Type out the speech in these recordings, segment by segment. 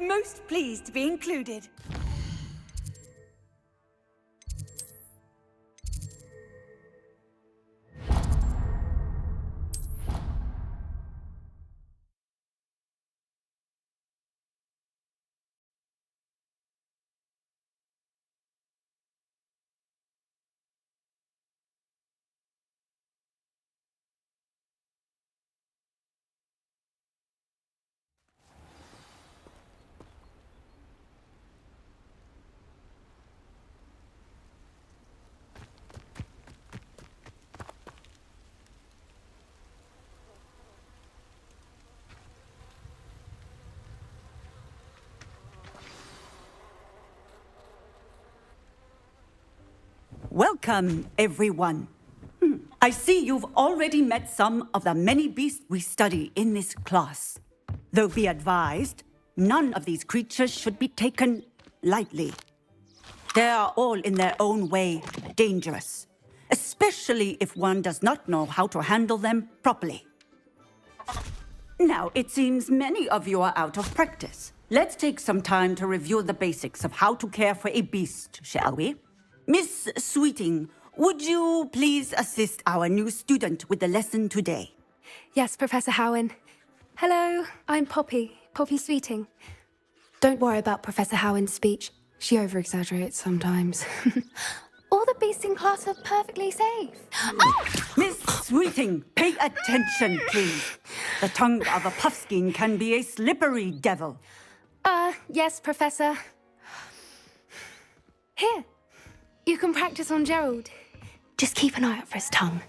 Most pleased to be included. Welcome, everyone. I see you've already met some of the many beasts we study in this class. Though be advised, none of these creatures should be taken lightly. They are all in their own way dangerous, especially if one does not know how to handle them properly. Now, it seems many of you are out of practice. Let's take some time to review the basics of how to care for a beast, shall we? Miss Sweeting, would you please assist our new student with the lesson today? Yes, Professor Howen. Hello, I'm Poppy Sweeting. Don't worry about Professor Howen's speech. She over-exaggerates sometimes. All the beasts in class are perfectly safe. Oh! Miss Sweeting, pay attention, please. The tongue of a puffskein can be a slippery devil. Yes, Professor. Here, you can practice on Gerald. Just keep an eye out for his tongue.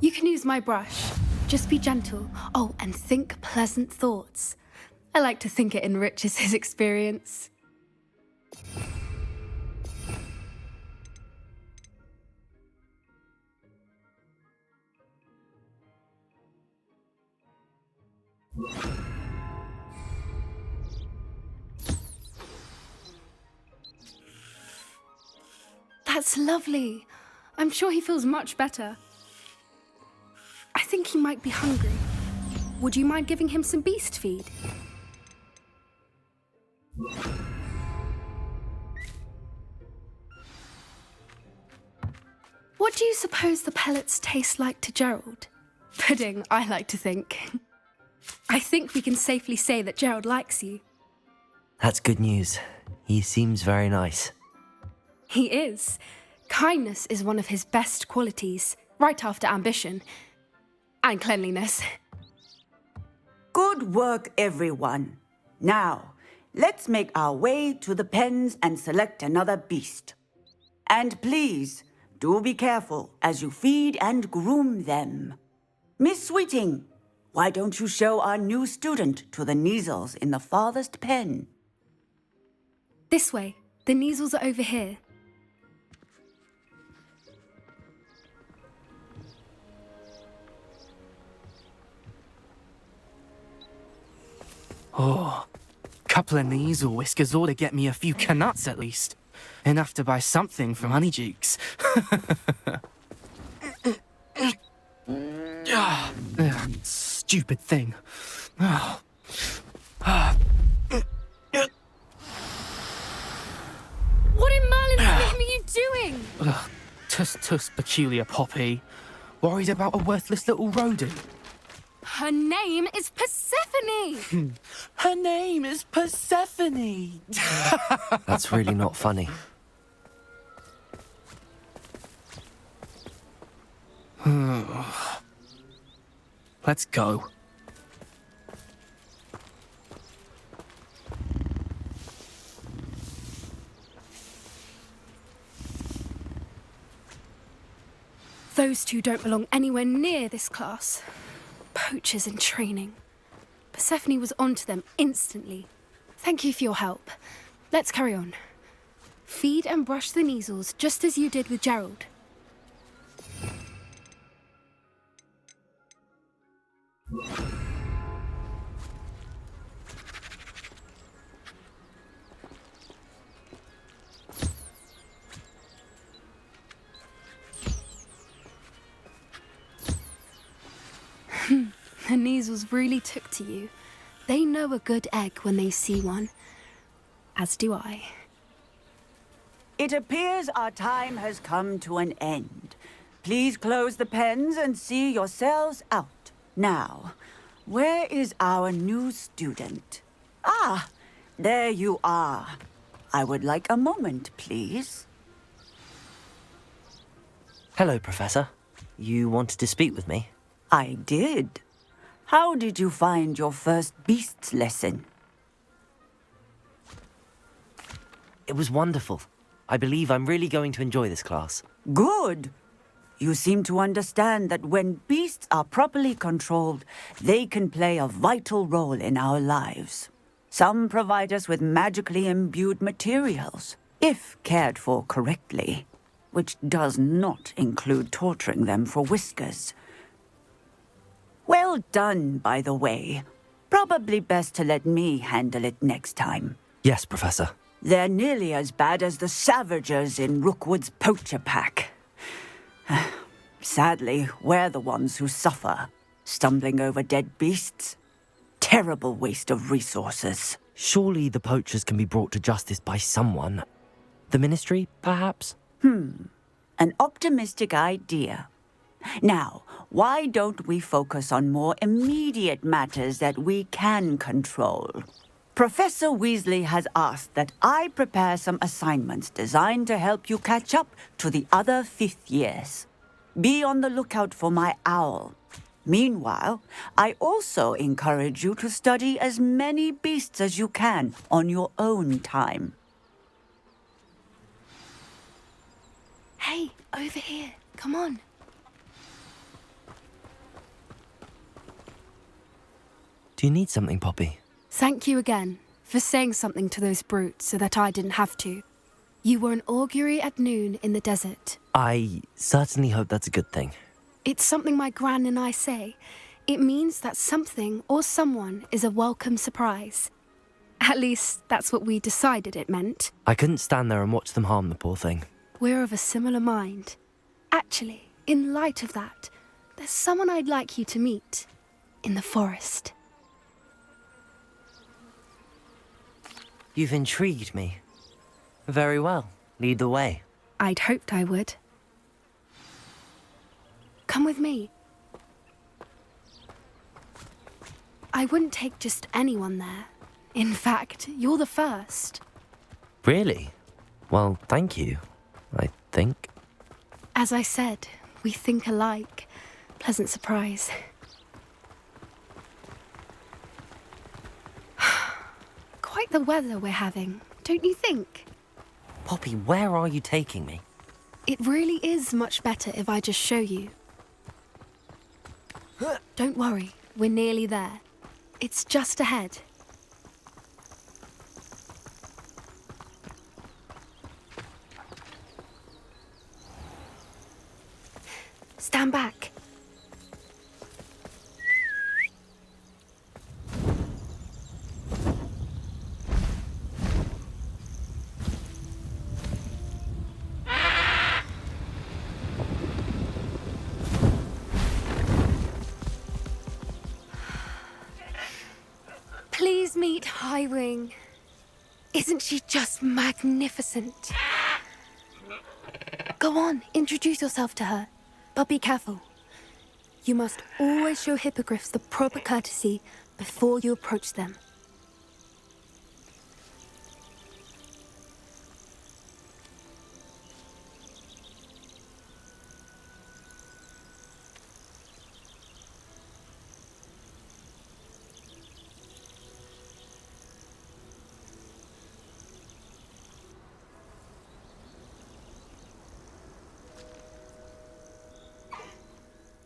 You can use my brush. Just be gentle. Oh, and think pleasant thoughts. I like to think it enriches his experience. That's lovely. I'm sure he feels much better. I think he might be hungry. Would you mind giving him some beast feed? What do you suppose the pellets taste like to Gerald? Pudding, I like to think. I think we can safely say that Gerald likes you. That's good news. He seems very nice. He is. Kindness is one of his best qualities, right after ambition. And cleanliness. Good work, everyone. Now, let's make our way to the pens and select another beast. And please, do be careful as you feed and groom them. Miss Sweeting, why don't you show our new student to the Neasels in the farthest pen? This way. The Neasels are over here. Oh, couple of Neasel whiskers ought to get me a few canuts at least. Enough to buy something from Honeydukes. Stupid thing. Oh. What in Merlin's name are you doing? Tuss, peculiar Poppy. Worried about a worthless little rodent. Her name is Persephone! Her name is Persephone! That's really not funny. Let's go. Those two don't belong anywhere near this class. Poachers in training. Persephone was onto them instantly. Thank you for your help. Let's carry on. Feed and brush the Neasels just as you did with Gerald. The Neasels really took to you. They know a good egg when they see one. As do I. It appears our time has come to an end. Please close the pens and see yourselves out. Now, where is our new student? Ah, there you are. I would like a moment, please. Hello, Professor. You wanted to speak with me? I did. How did you find your first Beasts lesson? It was wonderful. I believe I'm really going to enjoy this class. Good. You seem to understand that when beasts are properly controlled, they can play a vital role in our lives. Some provide us with magically imbued materials, if cared for correctly, which does not include torturing them for whiskers. Well done, by the way. Probably best to let me handle it next time. Yes, Professor. They're nearly as bad as the Savagers in Rookwood's poacher pack. Sadly, we're the ones who suffer, stumbling over dead beasts. Terrible waste of resources. Surely the poachers can be brought to justice by someone. The Ministry, perhaps? An optimistic idea. Now, why don't we focus on more immediate matters that we can control? Professor Weasley has asked that I prepare some assignments designed to help you catch up to the other fifth years. Be on the lookout for my owl. Meanwhile, I also encourage you to study as many beasts as you can on your own time. Hey, over here. Come on. Do you need something, Poppy? Thank you again for saying something to those brutes so that I didn't have to. You were an augury at noon in the desert. I certainly hope that's a good thing. It's something my gran and I say. It means that something or someone is a welcome surprise. At least, that's what we decided it meant. I couldn't stand there and watch them harm the poor thing. We're of a similar mind. Actually, in light of that, there's someone I'd like you to meet. In the forest. You've intrigued me. Very well. Lead the way. I'd hoped I would. Come with me. I wouldn't take just anyone there. In fact, you're the first. Really? Well, thank you, I think. As I said, we think alike. Pleasant surprise. Quite the weather we're having, don't you think? Poppy, where are you taking me? It really is much better if I just show you. Don't worry, we're nearly there. It's just ahead. Stand back. Please meet Highwing. Isn't she just magnificent? Go on, introduce yourself to her. But be careful. You must always show hippogriffs the proper courtesy before you approach them.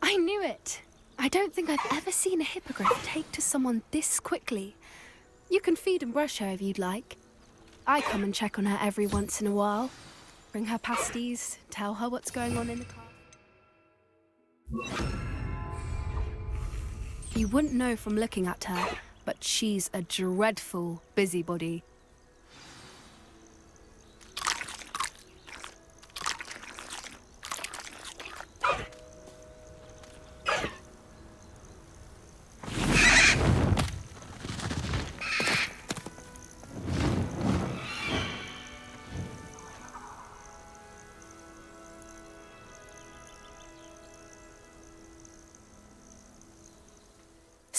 I knew it! I don't think I've ever seen a hippogriff take to someone this quickly. You can feed and brush her if you'd like. I come and check on her every once in a while. Bring her pasties, tell her what's going on in the class. You wouldn't know from looking at her, but she's a dreadful busybody.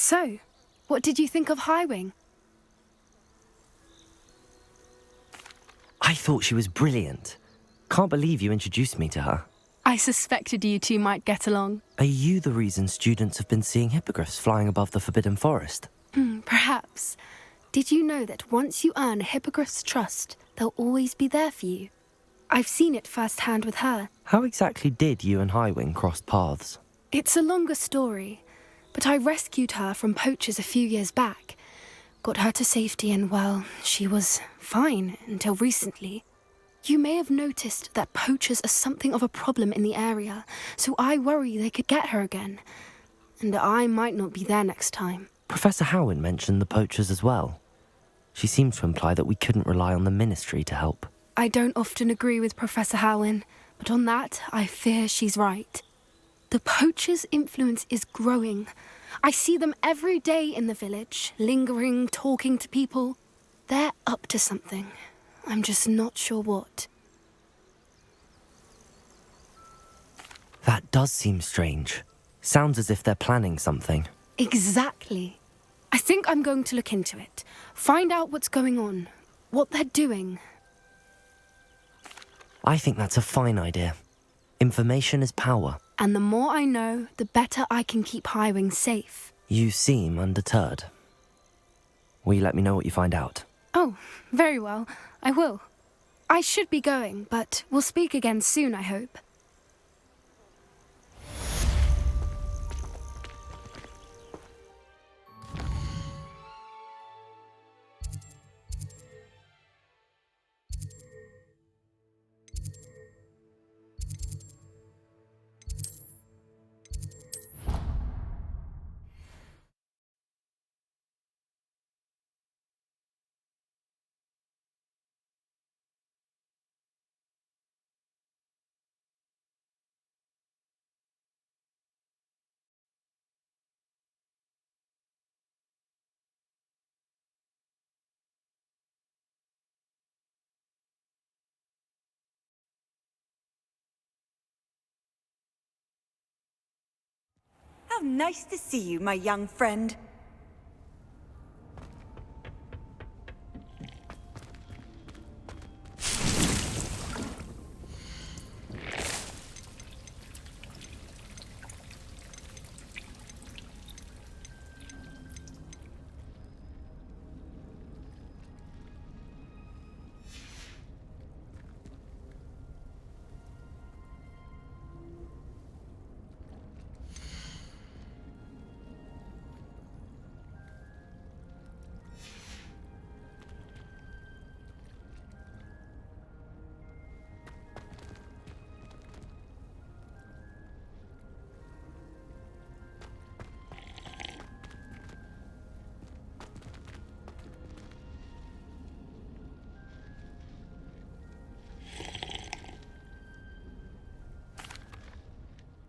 So, what did you think of Highwing? I thought she was brilliant. Can't believe you introduced me to her. I suspected you two might get along. Are you the reason students have been seeing hippogriffs flying above the Forbidden Forest? Perhaps. Did you know that once you earn a hippogriff's trust, they'll always be there for you? I've seen it firsthand with her. How exactly did you and Highwing cross paths? It's a longer story, but I rescued her from poachers a few years back. Got her to safety and, well, she was fine until recently. You may have noticed that poachers are something of a problem in the area, so I worry they could get her again. And I might not be there next time. Professor Howin mentioned the poachers as well. She seemed to imply that we couldn't rely on the Ministry to help. I don't often agree with Professor Howin, but on that, I fear she's right. The poachers' influence is growing. I see them every day in the village, lingering, talking to people. They're up to something. I'm just not sure what. That does seem strange. Sounds as if they're planning something. Exactly. I think I'm going to look into it. Find out what's going on, what they're doing. I think that's a fine idea. Information is power. And the more I know, the better I can keep Highwing safe. You seem undeterred. Will you let me know what you find out? Oh, very well. I will. I should be going, but we'll speak again soon, I hope. How nice to see you, my young friend.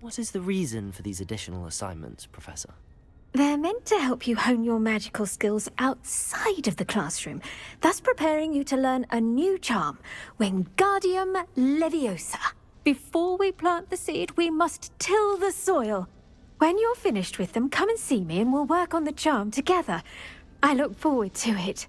What is the reason for these additional assignments, Professor? They're meant to help you hone your magical skills outside of the classroom, thus preparing you to learn a new charm, Wingardium Leviosa. Before we plant the seed, we must till the soil. When you're finished with them, come and see me and we'll work on the charm together. I look forward to it.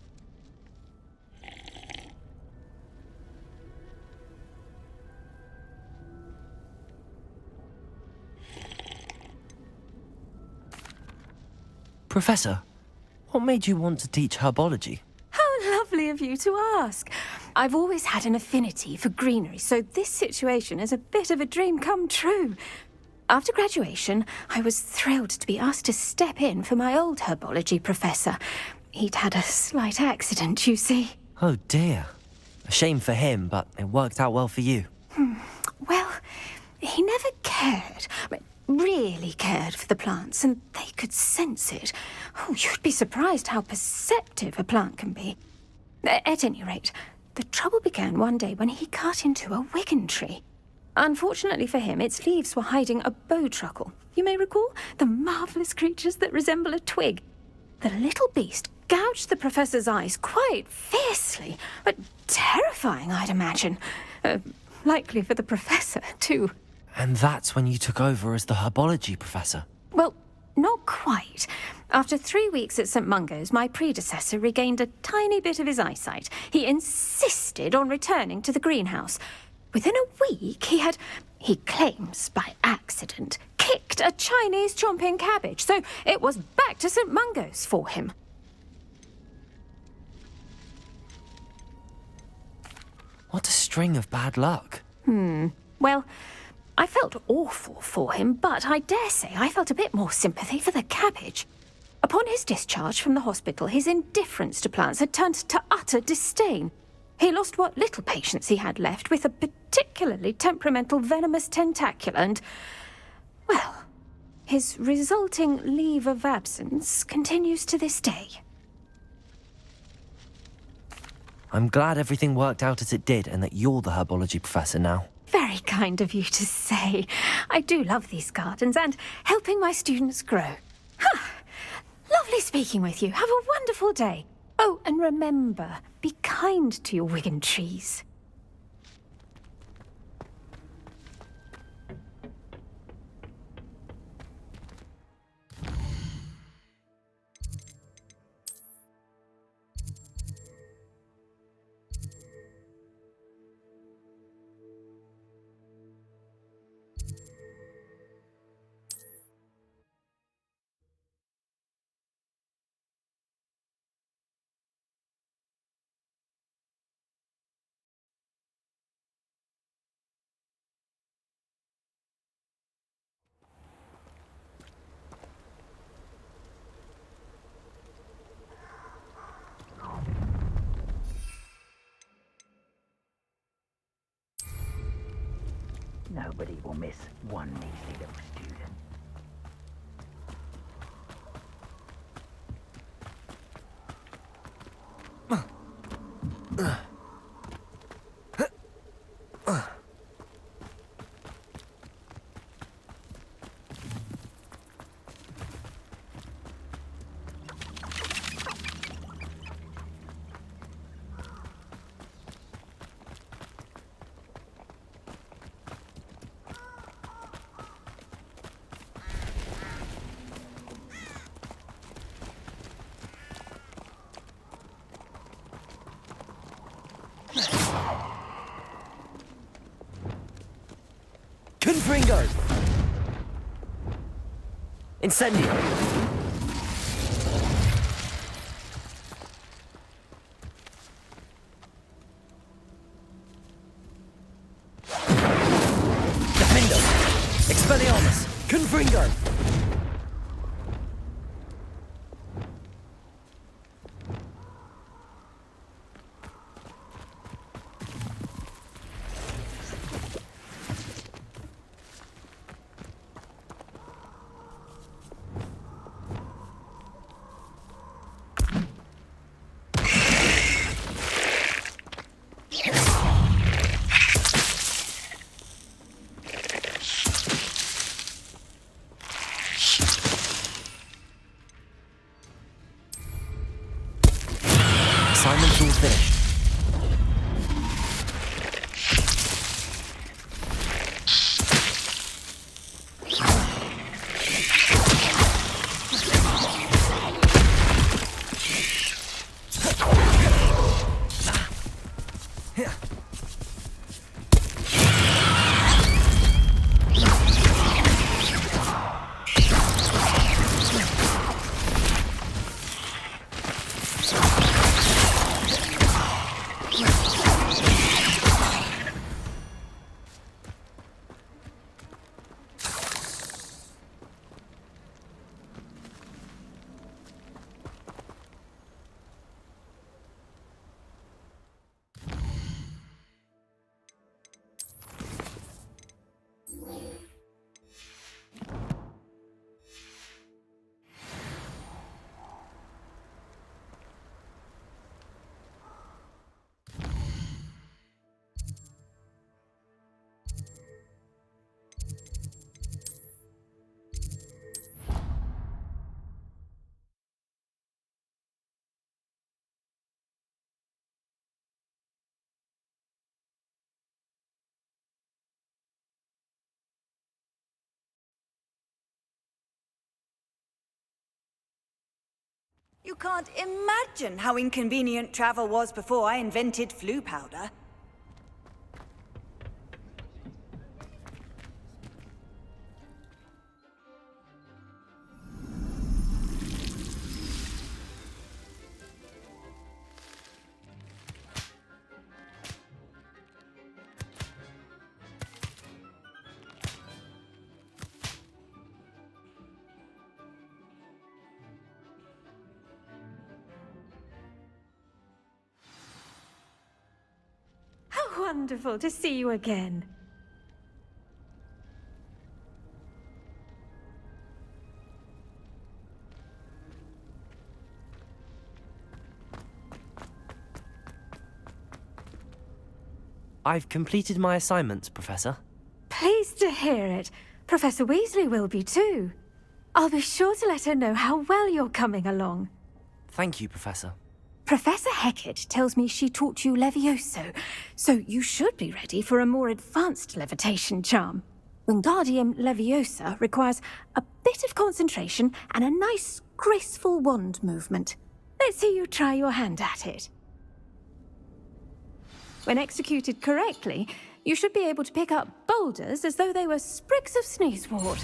Professor, what made you want to teach herbology? How lovely of you to ask. I've always had an affinity for greenery, so this situation is a bit of a dream come true. After graduation, I was thrilled to be asked to step in for my old herbology professor. He'd had a slight accident, you see. Oh dear. A shame for him, but it worked out well for you. Well, he never cared. Really cared for the plants, and they could sense it. Oh, you'd be surprised how perceptive a plant can be. At any rate, the trouble began one day when he cut into a wigan tree. Unfortunately for him, its leaves were hiding a bowtruckle. You may recall the marvellous creatures that resemble a twig. The little beast gouged the professor's eyes quite fiercely, but terrifying, I'd imagine. Likely for the professor, too. And that's when you took over as the herbology professor? Well, not quite. After 3 weeks at St. Mungo's, my predecessor regained a tiny bit of his eyesight. He insisted on returning to the greenhouse. Within a week, he claims by accident, kicked a Chinese chomping cabbage, so it was back to St. Mungo's for him. What a string of bad luck. Well, I felt awful for him, but I dare say I felt a bit more sympathy for the cabbage. Upon his discharge from the hospital, his indifference to plants had turned to utter disdain. He lost what little patience he had left with a particularly temperamental venomous tentacula and, well, his resulting leave of absence continues to this day. I'm glad everything worked out as it did and that you're the herbology professor now. Very kind of you to say. I do love these gardens and helping my students grow. Lovely speaking with you. Have a wonderful day. Oh, and remember, be kind to your Wigan trees. Nobody will miss one measly little student. Confringo! Incendio! Defendo! Expelliarmus! Confringo! Assignment's all finished. You can't imagine how inconvenient travel was before I invented flu powder. Wonderful to see you again. I've completed my assignments, Professor. Pleased to hear it. Professor Weasley will be too. I'll be sure to let her know how well you're coming along. Thank you, Professor. Professor Hecat tells me she taught you Levioso, so you should be ready for a more advanced levitation charm. Wingardium Leviosa requires a bit of concentration and a nice, graceful wand movement. Let's see you try your hand at it. When executed correctly, you should be able to pick up boulders as though they were sprigs of sneezewort.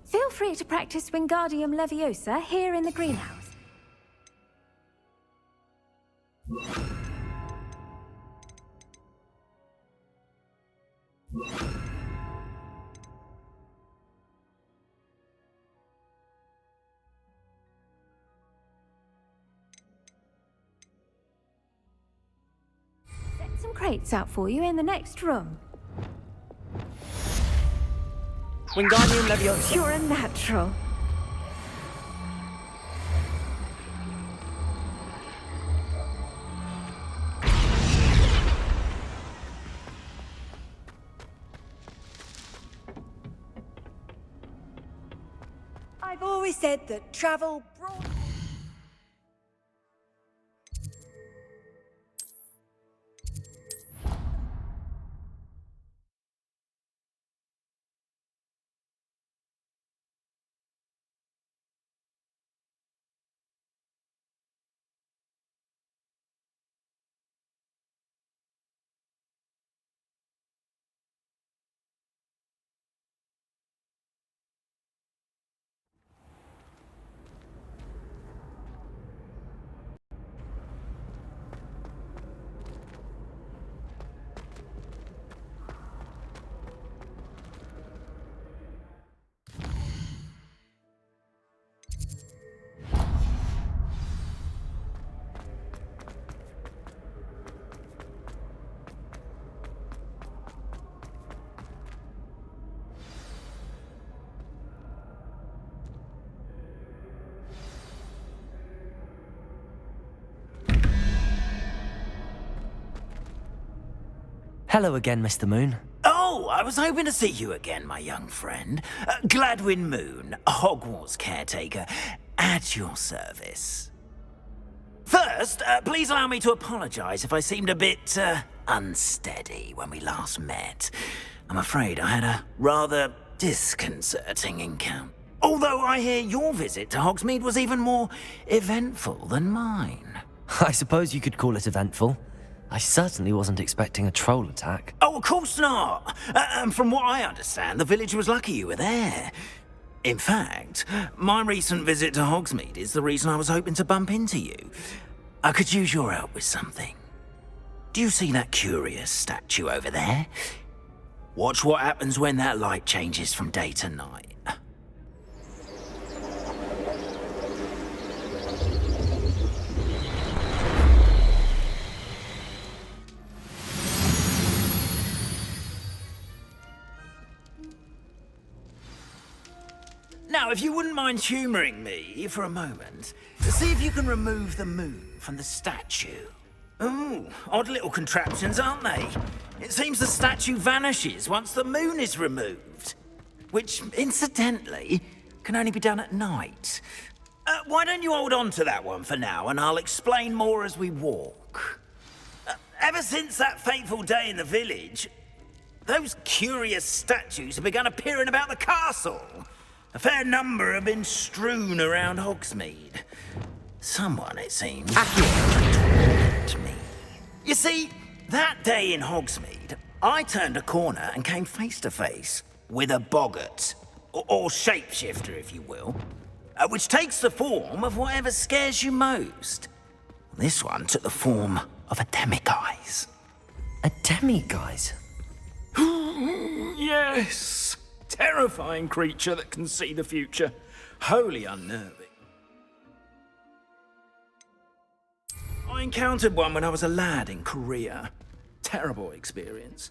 Feel free to practice Wingardium Leviosa here in the greenhouse. Set some crates out for you in the next room. Wingardium Leviosa. You're a natural. I've always said that travel brought... Hello again, Mr. Moon. Oh, I was hoping to see you again, my young friend. Gladwin Moon, Hogwarts Caretaker, at your service. First, please allow me to apologize if I seemed a bit, unsteady when we last met. I'm afraid I had a rather disconcerting encounter. Although I hear your visit to Hogsmeade was even more eventful than mine. I suppose you could call it eventful. I certainly wasn't expecting a troll attack. Oh, of course not. And from what I understand, the village was lucky you were there. In fact, my recent visit to Hogsmeade is the reason I was hoping to bump into you. I could use your help with something. Do you see that curious statue over there? Watch what happens when that light changes from day to night. Now, if you wouldn't mind humouring me for a moment, see if you can remove the moon from the statue. Ooh, odd little contraptions, aren't they? It seems the statue vanishes once the moon is removed. Which, incidentally, can only be done at night. Why don't you hold on to that one for now, and I'll explain more as we walk. Ever since that fateful day in the village, those curious statues have begun appearing about the castle. A fair number have been strewn around Hogsmeade. Someone, it seems, to me. You see, that day in Hogsmeade, I turned a corner and came face to face with a boggart, or shapeshifter, if you will, which takes the form of whatever scares you most. This one took the form of a demiguise. A demiguise? Yes! Terrifying creature that can see the future. Wholly unnerving. I encountered one when I was a lad in Korea. Terrible experience.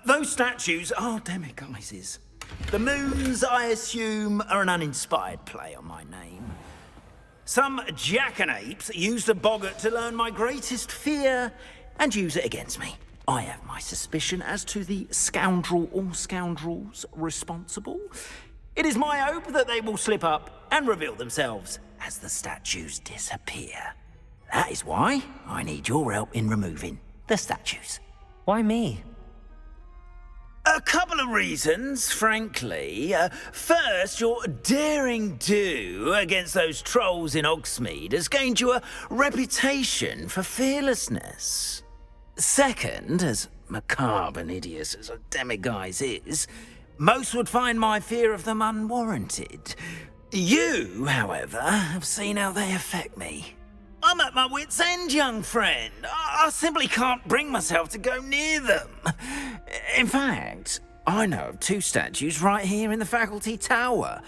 Those statues are demiguises. The moons, I assume, are an uninspired play on my name. Some jackanapes used a boggart to learn my greatest fear and use it against me. I have my suspicion as to the scoundrel or scoundrels responsible. It is my hope that they will slip up and reveal themselves as the statues disappear. That is why I need your help in removing the statues. Why me? A couple of reasons, frankly. First, your daring do against those trolls in Hogsmeade has gained you a reputation for fearlessness. Second, as macabre and hideous as a demiguise is, most would find my fear of them unwarranted. You, however, have seen how they affect me. I'm at my wit's end, young friend. I simply can't bring myself to go near them. In fact, I know of 2 statues right here in the faculty tower.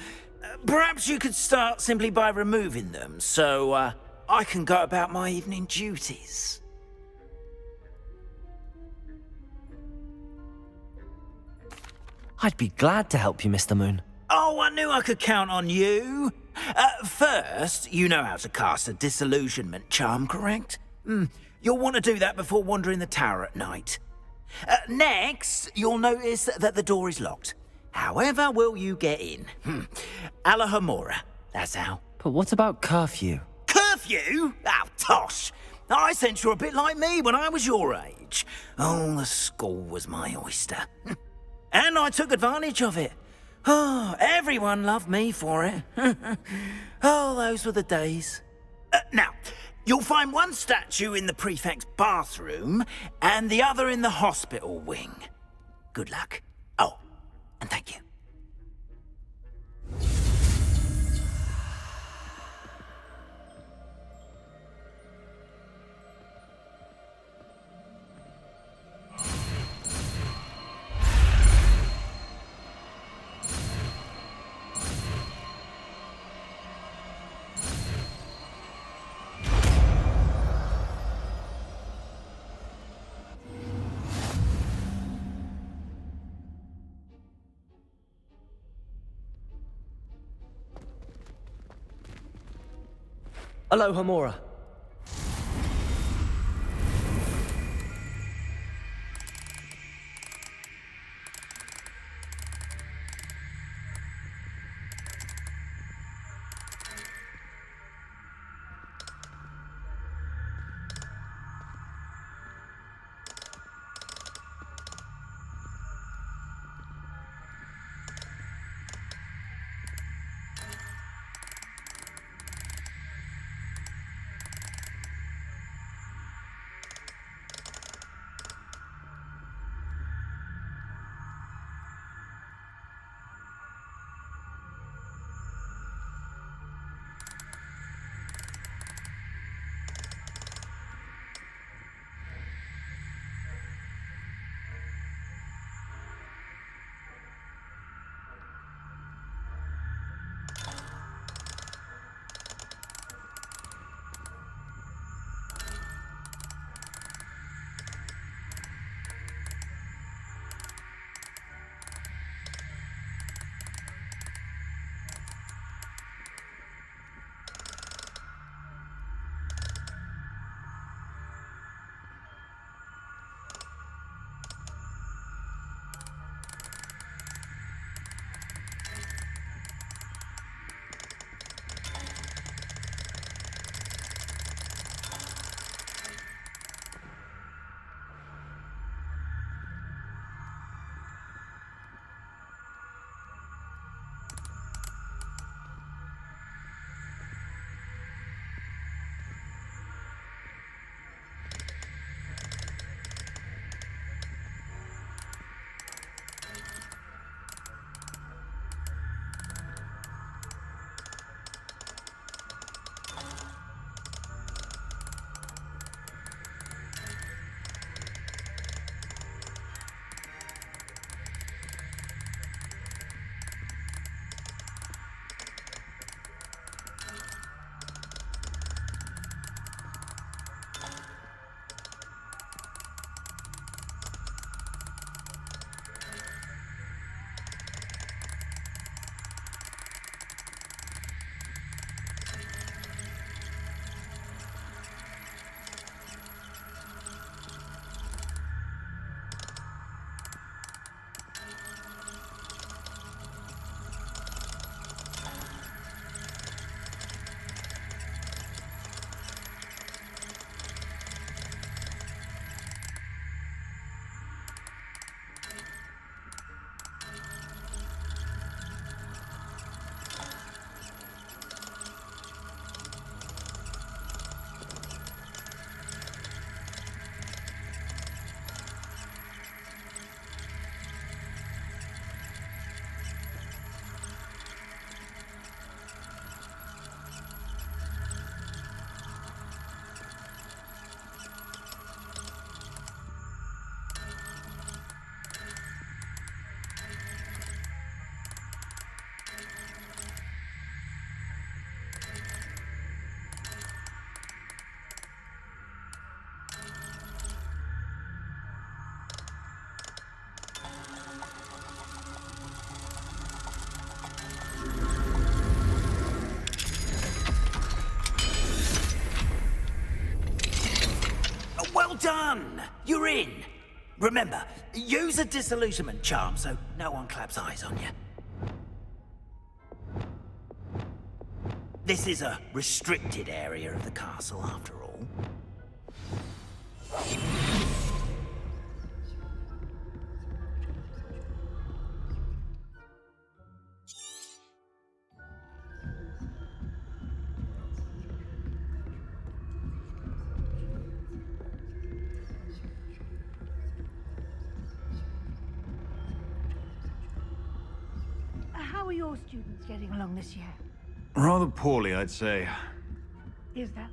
Perhaps you could start simply by removing them, so I can go about my evening duties. I'd be glad to help you, Mr. Moon. Oh, I knew I could count on you. First, you know how to cast a disillusionment charm, correct? You'll want to do that before wandering the tower at night. Next, you'll notice that the door is locked. However will you get in? Alohomora, that's how. But what about curfew? Curfew? Oh, tosh. I sense you're a bit like me when I was your age. Oh, the school was my oyster. And I took advantage of it. Oh, everyone loved me for it. Oh, those were the days. Now, you'll find one statue in the prefect's bathroom and the other in the hospital wing. Good luck. Oh, and thank you. Alohomora. done! You're in! Remember, use a disillusionment charm so no one claps eyes on you. This is a restricted area of the castle, after all. How are your students getting along this year? Rather poorly, I'd say. Is that...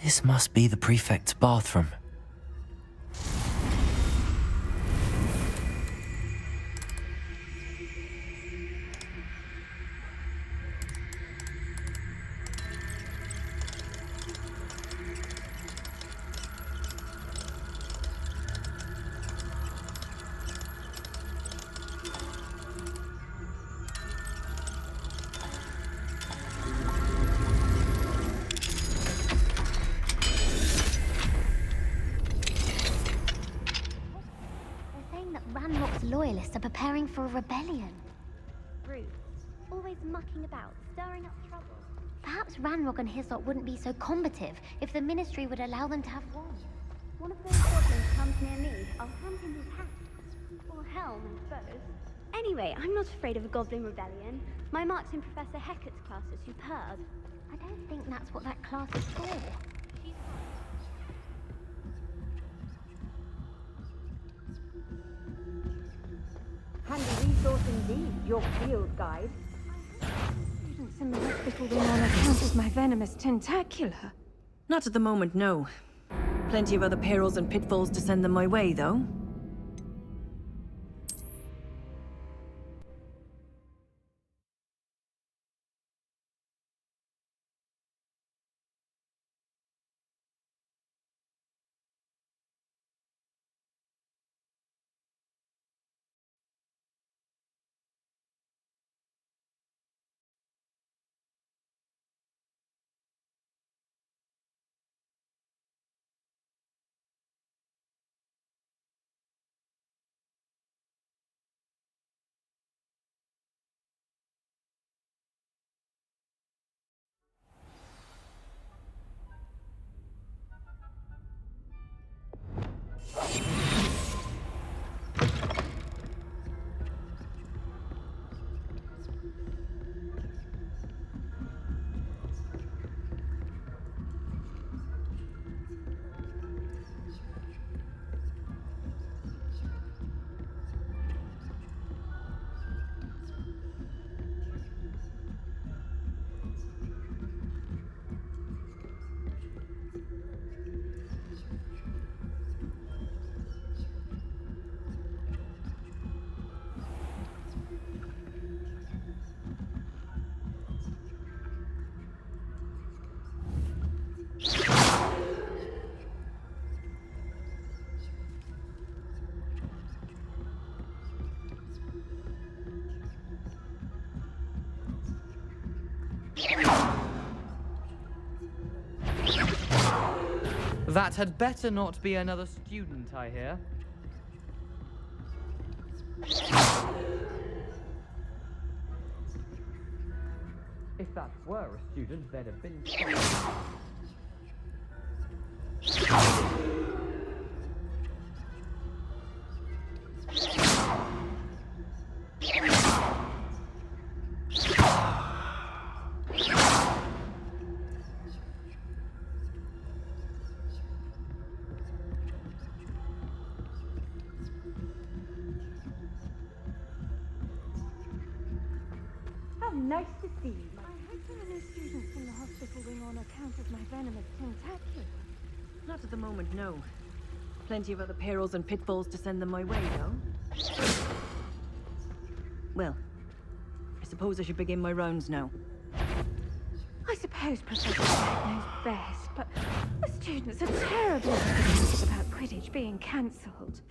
This must be the prefect's bathroom. Loyalists are preparing for a rebellion. Rude. Always mucking about, stirring up trouble. Perhaps Ranrock and his lot wouldn't be so combative if the Ministry would allow them to have one. One of those goblins comes near me, I'll hand him his hat. Or helm, I suppose. Anyway, I'm not afraid of a goblin rebellion. My marks in Professor Hecat's class are superb. I don't think that's what that class is for. Handy resource indeed, your field guide. Students in the hospital wing on account of my venomous tentacular. Not at the moment, no. Plenty of other perils and pitfalls to send them my way, though. That had better not be another student, I hear. If that were a student, they'd have been... Nice to see you. I hope there are no students in the hospital wing on account of my venomous tentacular. Not at the moment, no. Plenty of other perils and pitfalls to send them my way, though. Well, I suppose I should begin my rounds now. I suppose Professor Jack knows best, but a Students are terribly disappointed about Quidditch being cancelled.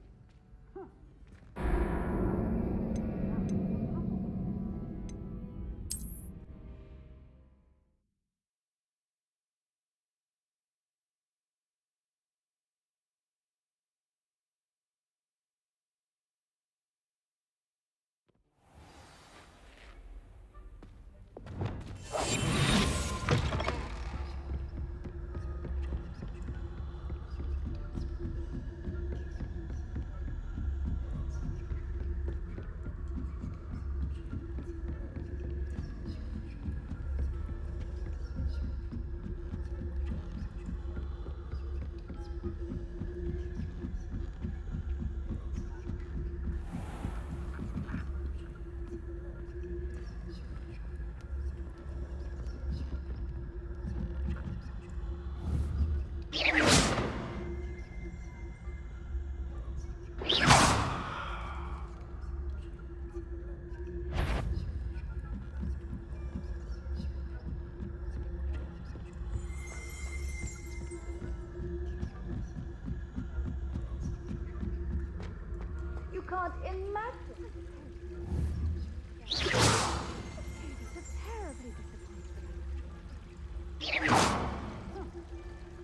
You can't imagine.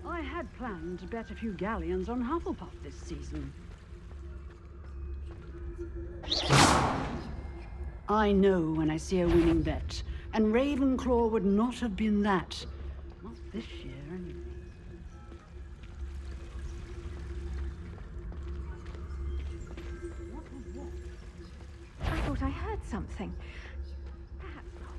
I had planned to bet a few galleons on Hufflepuff this season. I know when I see a winning bet, and Ravenclaw would not have been that. Not this year, anyway. I thought I heard something. Perhaps not.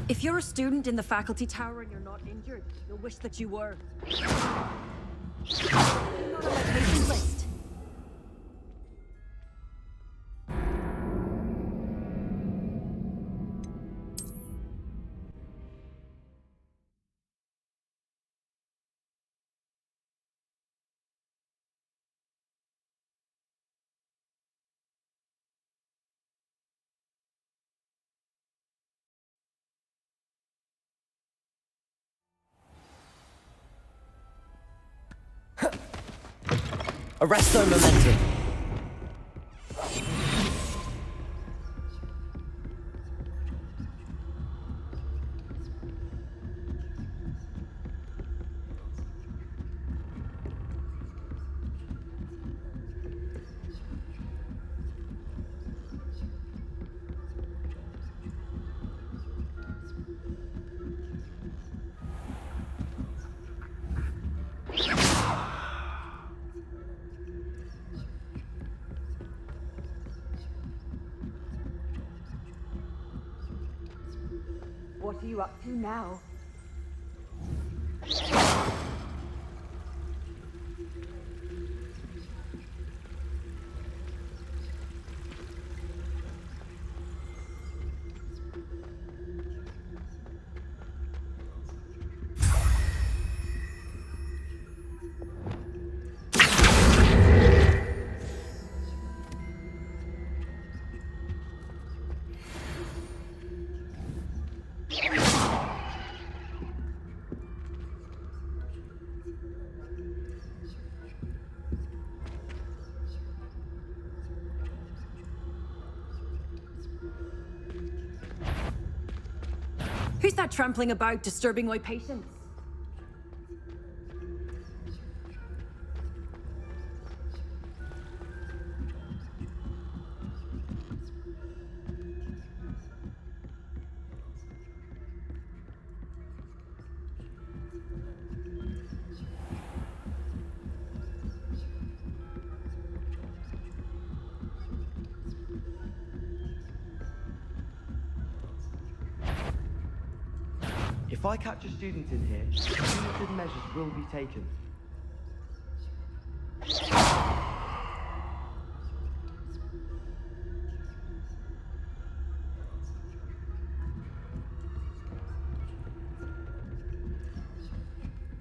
If you're a student in the faculty tower and you're not injured, you'll wish that you were. You're not on my patient list. Arresto momentum. What are you up to now? Who's that trampling about, disturbing my patients? If I catch a student in here, punitive measures will be taken.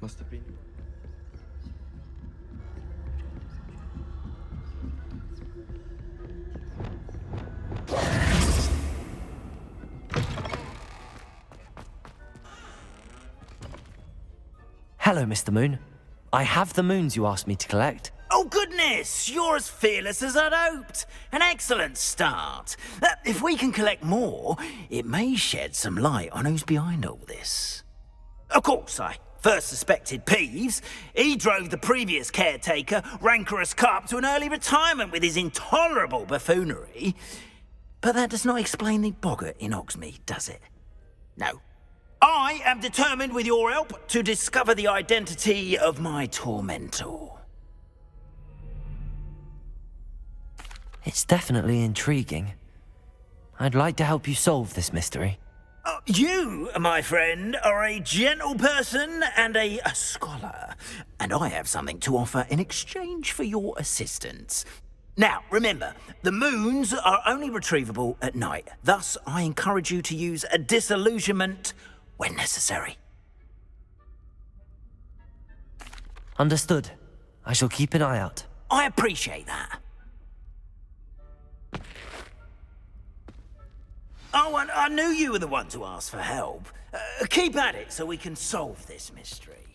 Must have been. Hello, Mr. Moon. I have the moons you asked me to collect. Oh, goodness! You're as fearless as I'd hoped. An excellent start. If we can collect more, it may shed some light on who's behind all this. Of course, I first suspected Peeves. He drove the previous caretaker, rancorous Carp, to an early retirement with his intolerable buffoonery. But that does not explain the boggart in Hogsmeade, does it? No. I am determined, with your help, to discover the identity of my tormentor. It's definitely intriguing. I'd like to help you solve this mystery. You, my friend, are a gentle person and a scholar, and I have something to offer in exchange for your assistance. Now, remember, the moons are only retrievable at night. Thus, I encourage you to use a disillusionment when necessary. Understood. I shall keep an eye out. I appreciate that. Oh, and I knew you were the one to ask for help. Keep at it so we can solve this mystery.